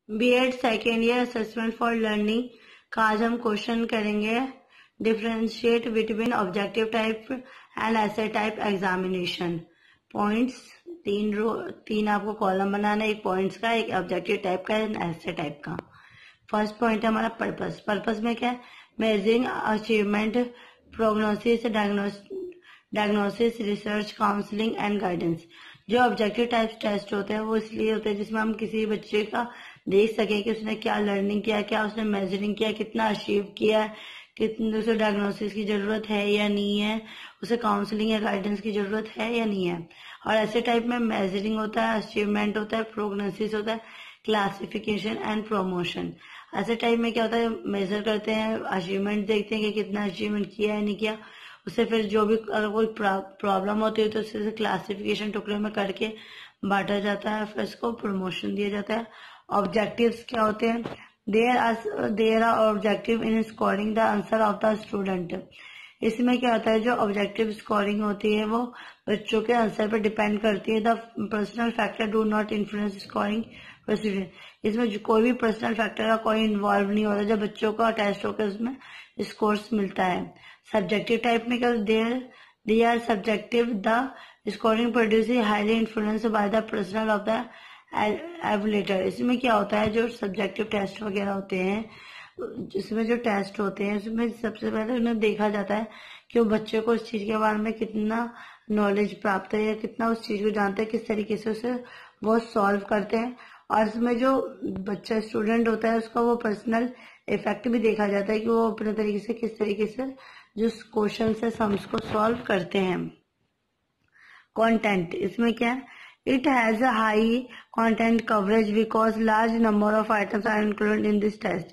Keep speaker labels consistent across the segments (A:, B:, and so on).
A: BEd second year assessment for learning का आज हम क्वेश्चन करेंगे differentiate between objective type and essay type examination. Points तीन आपको कॉलम बनाना है, एक पॉइंट्स का, एक ऑब्जेक्टिव टाइप का, एंड ऐसे टाइप का। फर्स्ट पॉइंट है हमारा पर्पस। पर्पस में क्या है? Measuring achievement, prognosis, diagnosis, research, counselling and guidance. जो ऑब्जेक्टिव टाइप टेस्ट होते हैं वो इसलिए होते हैं जिसमें हम किसी बच्चे का देख सकें कि उसने क्या लर्निंग किया, क्या उसने मेजरिंग किया, कितना अचीव किया है, कितने उसे डायग्नोसिस की जरूरत है या नहीं है, उसे काउंसलिंग या गाइडेंस की जरूरत है या नहीं है। और ऐसे टाइप में मेजरिंग होता है, अचीवमेंट होता है, प्रोग्नोसिस होता है, क्लासिफिकेशन एंड प्रमोशन। ऐसे टाइप में क्या होता है? मेजर करते हैं, अचीवमेंट देखते हैं कि कितना अचीवमेंट किया है नहीं किया, उससे फिर जो भी अगर कोई प्रॉब्लम होती है तो उससे क्लासिफिकेशन टुकड़े में करके बांटा जाता है, फिर इसको प्रमोशन दिया जाता है। ऑब्जेक्टिव्स क्या होते हैं? There are objective in scoring the answer of the student. इसमें क्या होता है? जो ऑब्जेक्टिव स्कोरिंग होती है वो बच्चों के आंसर पर डिपेंड करती है। The personal factor do not influence scoring for student. इसमें कोई भी पर्सनल फैक्टर का कोई इन्वॉल्व नहीं होता जब बच्चों का टेस्ट होकर उसमें स्कोर्स मिलता है। सब्जेक्टिव टाइप में क्या? They are subjective, the scoring produce highly influence by the personal of the evaluator. इसमें क्या होता है? जो सब्जेक्टिव टेस्ट वगैरह होते हैं, इसमें जो टेस्ट होते हैं उसमें सबसे पहले उन्हें देखा जाता है कि वो बच्चे को उस चीज के बारे में कितना नॉलेज प्राप्त है या कितना उस चीज को जानते हैं, किस तरीके से उसे वो सॉल्व करते हैं। और इसमें जो बच्चा स्टूडेंट होता है उसका वो पर्सनल इफेक्ट भी देखा जाता है कि वो अपने तरीके से किस तरीके से जो क्वेश्चन है सम्स को सॉल्व करते हैं। कंटेंट, इसमें क्या है? It has a high content coverage because large number of items are included in this test.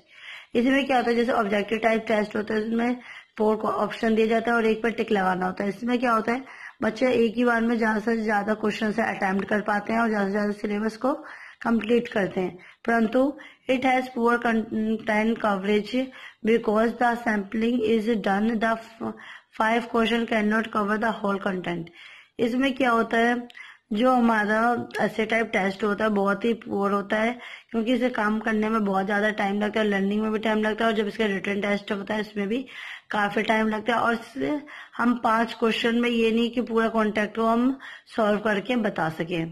A: इसमें क्या होता है? जैसे ऑब्जेक्टिव टाइप टेस्ट होता है उसमें 4 को ऑप्शन दिया जाता है और एक पर टिक लगाना होता है। इसमें क्या होता है? बच्चे एक ही बार में ज्यादा से ज्यादा क्वेश्चन से अटेम्प्ट कर पाते हैं और ज्यादा से ज्यादा सिलेबस को कंप्लीट करते हैं, परंतु it has poor content coverage because the sampling is done, the 5 question can not cover the whole content. इसमें क्या होता है? जो हमारा ऐसे टाइप टेस्ट होता है बहुत ही पुअर होता है क्योंकि इसे काम करने में बहुत ज्यादा टाइम लगता है, लर्निंग में भी टाइम लगता है, और जब इसका रिटन टेस्ट होता है इसमें भी काफी टाइम लगता है। और इससे हम 5 क्वेश्चन में ये नहीं कि पूरा कॉन्टेक्ट को हम सॉल्व करके बता सके।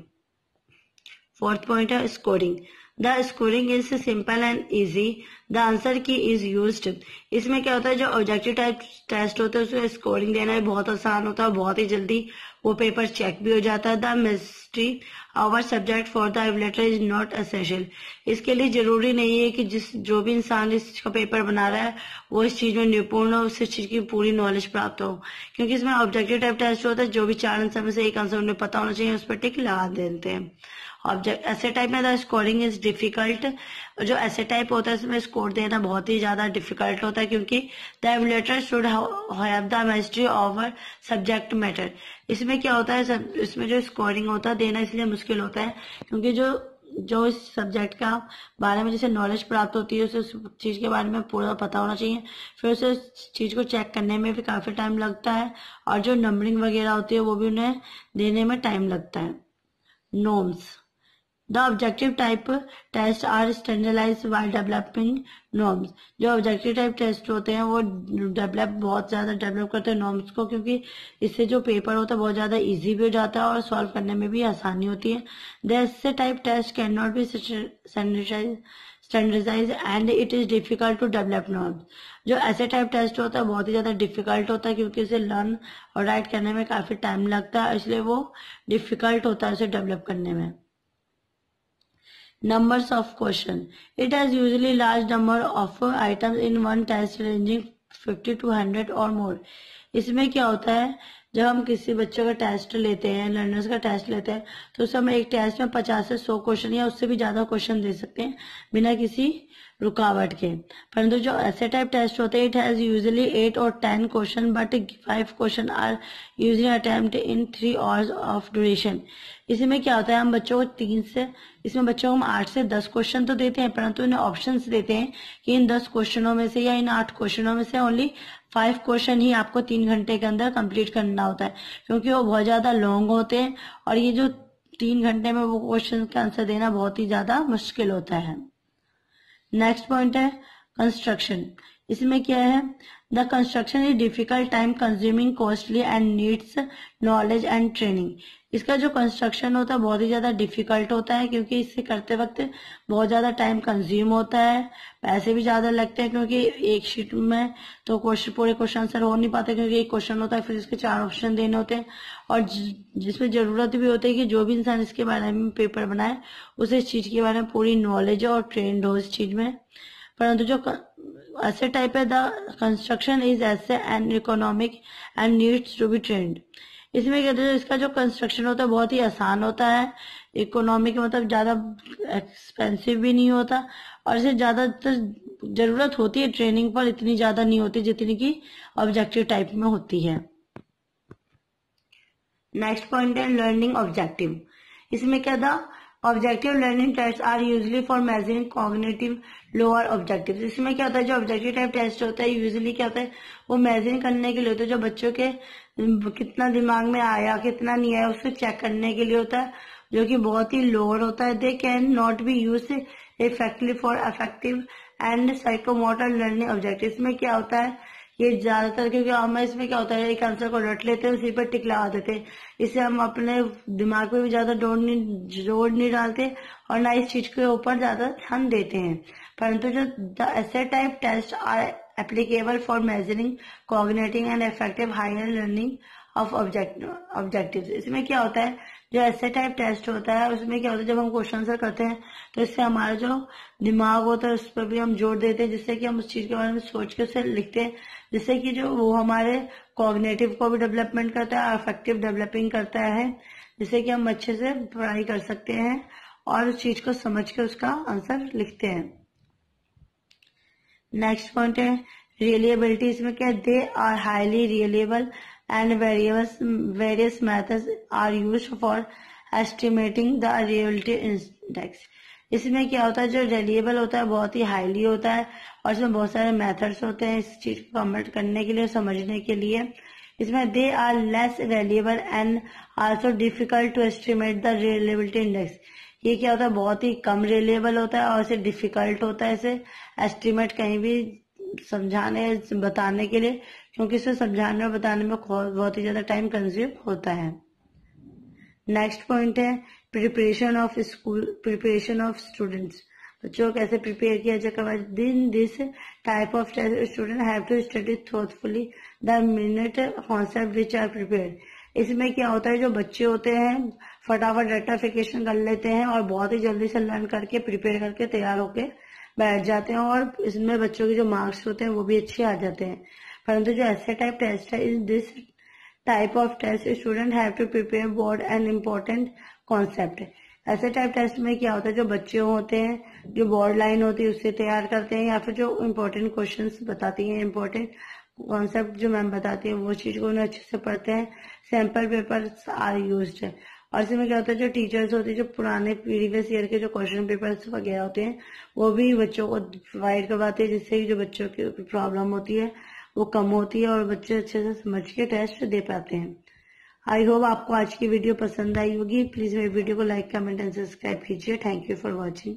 A: फोर्थ पॉइंट है scoring. The scoring is simple and easy, the answer की इज यूज्ड। इसमें क्या होता है? जो ऑब्जेक्टिव टाइप टेस्ट होता है उसमें स्कोरिंग देना भी बहुत आसान होता है, बहुत ही जल्दी वो पेपर चेक भी हो जाता है। The mastery over subject for the evaluator is not essential. इसके लिए जरूरी नहीं है कि जो भी इंसान इस का पेपर बना रहा है वो इस चीज में निपुण हो, उससे चीज की पूरी नॉलेज प्राप्त हो, क्योंकि इसमें ऑब्जेक्टिव टाइप टेस्ट होता है जो भी 4 आंसर में से एक आंसर उन्हें पता होना चाहिए, उस पर टिक लगा देते हैं। ऑब्जेक्ट ऐसे टाइप में द स्कोरिंग इज डिफिकल्ट। जो ऐसे टाइप होता है इसमें स्कोर देना बहुत ही ज्यादा डिफिकल्ट होता है क्योंकि the evaluator should have the mastery over subject matter. इसमें क्या होता है? इसमें जो स्कोरिंग होता है देना इसलिए मुश्किल होता है क्योंकि जो इस सब्जेक्ट का बारे में जैसे नॉलेज प्राप्त होती है उसे उस चीज के बारे में पूरा पता होना चाहिए, फिर उसे उस चीज को चेक करने में भी काफी टाइम लगता है, और जो नंबरिंग वगैरह होती है वो भी उन्हें देने में टाइम लगता है। Norms. The objective type tests are standardized while developing norms. जो objective type test होते हैं वो बहुत ज्यादा डेवलप करते हैं नॉर्म्स को, क्योंकि इससे जो पेपर होता है बहुत ज्यादा इजी भी हो जाता है और सॉल्व करने में भी आसानी होती है। The essay type test cannot be standardized and it is difficult to develop norms. जो ऐसे टाइप टेस्ट होता है बहुत ही ज्यादा डिफिकल्ट होता है क्योंकि इसे लर्न और राइट करने में काफी टाइम लगता है, इसलिए वो डिफिकल्ट होता है इसे डेवलप करने में। Numbers of question. It has usually large number of items in one test ranging 50 to 100 or more. इसमें क्या होता है? जब हम किसी बच्चे का टेस्ट लेते हैं, लर्नर्स का टेस्ट लेते हैं, तो उस समय एक टेस्ट में 50 से 100 क्वेश्चन या उससे भी ज्यादा क्वेश्चन दे सकते हैं बिना किसी रुकावट के। परंतु जो ऐसे टाइप टेस्ट होते हैं, इट हैज यूजुअली 8 और 10 question but 5 question are usually attempt in 3 hours of duration. इसमें क्या होता है? हम बच्चों को इसमें बच्चों को हम 8 से 10 क्वेश्चन तो देते हैं, परंतु उन्हें ऑप्शंस देते हैं कि इन 10 क्वेश्चनों में से या इन 8 क्वेश्चनों में से ओनली 5 क्वेश्चन ही आपको 3 घंटे के अंदर कंप्लीट करना होता है, क्योंकि वो बहुत ज्यादा लॉन्ग होते हैं और ये जो 3 घंटे में वो क्वेश्चन का आंसर देना बहुत ही ज्यादा मुश्किल होता है। नेक्स्ट पॉइंट है कंस्ट्रक्शन। इसमें क्या है, the construction is difficult, time consuming, costly and needs knowledge and training. इसका जो कंस्ट्रक्शन होता है बहुत ही ज्यादा डिफिकल्ट होता है, क्योंकि इसे करते वक्त बहुत ज्यादा टाइम कंज्यूम होता है, पैसे भी ज्यादा लगते हैं, क्योंकि एक शीट में तो पूरे क्वेश्चन आंसर हो नहीं पाते, क्योंकि एक क्वेश्चन होता है फिर इसके 4 ऑप्शन देने होते हैं, और जिसमें जरूरत भी होती है कि जो भी इंसान इसके बारे में पेपर बनाए उसे इस चीज के बारे में पूरी नॉलेज हो और ट्रेंड हो इस चीज में। परंतु जो ऐसे टाइप है, the construction is essay and economic and needs to be trained. इसमें कहते हैं इसका जो कंस्ट्रक्शन होता है बहुत ही आसान होता है, इकोनॉमिक मतलब ज्यादा एक्सपेंसिव भी नहीं होता, और इसे ज्यादातर जरूरत होती है ट्रेनिंग पर इतनी ज्यादा नहीं होती जितनी की ऑब्जेक्टिव टाइप में होती है। नेक्स्ट पॉइंट है लर्निंग ऑब्जेक्टिव। इसमें क्या था, objective learning test are usually for measuring cognitive lower objective. इसमें क्या होता है, जो ऑब्जेक्टिव टाइप टेस्ट होता है यूजली क्या होता है, वो मेजरिंग करने के लिए होता है, जो बच्चों के कितना दिमाग में आया कितना नहीं आया उसको चेक करने के लिए होता है, जो कि बहुत ही लोअर होता है। They can not be use effectively for affective and psychomotor learning objective. इसमें क्या होता है, ये ज्यादातर, क्योंकि हम इसमें क्या होता है एक आंसर को रट लेते हैं उसी पर टिक लगा देते हैं, इससे हम अपने दिमाग पे भी ज्यादा जोर नहीं डालते और ना इस चीज के ऊपर ज्यादा ध्यान देते हैं। परंतु जो the essay type test are applicable for measuring cognitive and affective higher learning of objectives. इसमें क्या होता है, जो ऐसे टाइप टेस्ट होता है उसमें क्या होता है, जब हम क्वेश्चन आंसर करते हैं तो इससे हमारा जो दिमाग होता है उस पर भी हम जोर देते हैं, जिससे कि हम उस चीज के बारे में सोच के उसे लिखते हैं, जिससे कि जो वो हमारे कॉग्निटिव को भी डेवलपमेंट करता है, अफेक्टिव डेवलपिंग करता है, जिससे कि हम अच्छे से पढ़ाई कर सकते हैं और उस चीज को समझ के उसका आंसर लिखते हैं। नेक्स्ट पॉइंट है रियलेबिलिटी। इसमें क्या, they are highly reliable and various methods are used for estimating the reality index. इसमें क्या होता है, जो रियलेबल होता है बहुत ही हाईली होता है और इसमें बहुत सारे मेथड्स होते हैं इस चीज को कन्वर्ट करने के लिए, समझने के लिए। इसमें they are less reliable and also difficult to estimate the reliability index. ये क्या होता है, बहुत ही कम रियलेबल होता है और इसे डिफिकल्ट होता है इसे एस्टिमेट कहीं भी समझाने बताने के लिए, क्योंकि इसे समझाने और बताने में बहुत ही ज्यादा टाइम कंज्यूम होता है। नेक्स्ट पॉइंट है प्रिपरेशन ऑफ स्टूडेंट्स। बच्चों को कैसे प्रिपेयर किया जाए। दिन this type of student have to study thoughtfully the minute concept which are prepared. इसमें क्या होता है, जो बच्चे होते हैं फटाफट रेक्टिफिकेशन कर लेते हैं और बहुत ही जल्दी से लर्न करके प्रिपेयर करके तैयार होके बैठ जाते हैं, और इसमें बच्चों के जो मार्क्स होते हैं वो भी अच्छे आ जाते हैं। परंतु जो ऐसे टाइप टेस्ट है, is this type of test student have to prepare broad and important concept. Essay type test में क्या होता है, जो बच्चे होते हैं जो बोर्ड लाइन होती है उससे तैयार करते हैं, या फिर जो इम्पोर्टेंट क्वेश्चंस बताती हैं, इम्पोर्टेंट कॉन्सेप्ट जो मैम बताती है वो चीज को उन्हें अच्छे से पढ़ते हैं। Sample papers are used. और इसमें क्या होता है, जो टीचर्स होते हैं जो पुराने प्रीवियस ईयर के जो क्वेश्चन पेपर्स वगैरह होते हैं वो भी बच्चों को प्रोवाइड करवाते हैं, जिससे जो बच्चों की प्रॉब्लम होती है वो कम होती है और बच्चे अच्छे से समझ के टेस्ट दे पाते हैं। आई होप आपको आज की वीडियो पसंद आई होगी। प्लीज मेरे वीडियो को लाइक, कमेंट एंड सब्सक्राइब कीजिए। Thank you for watching.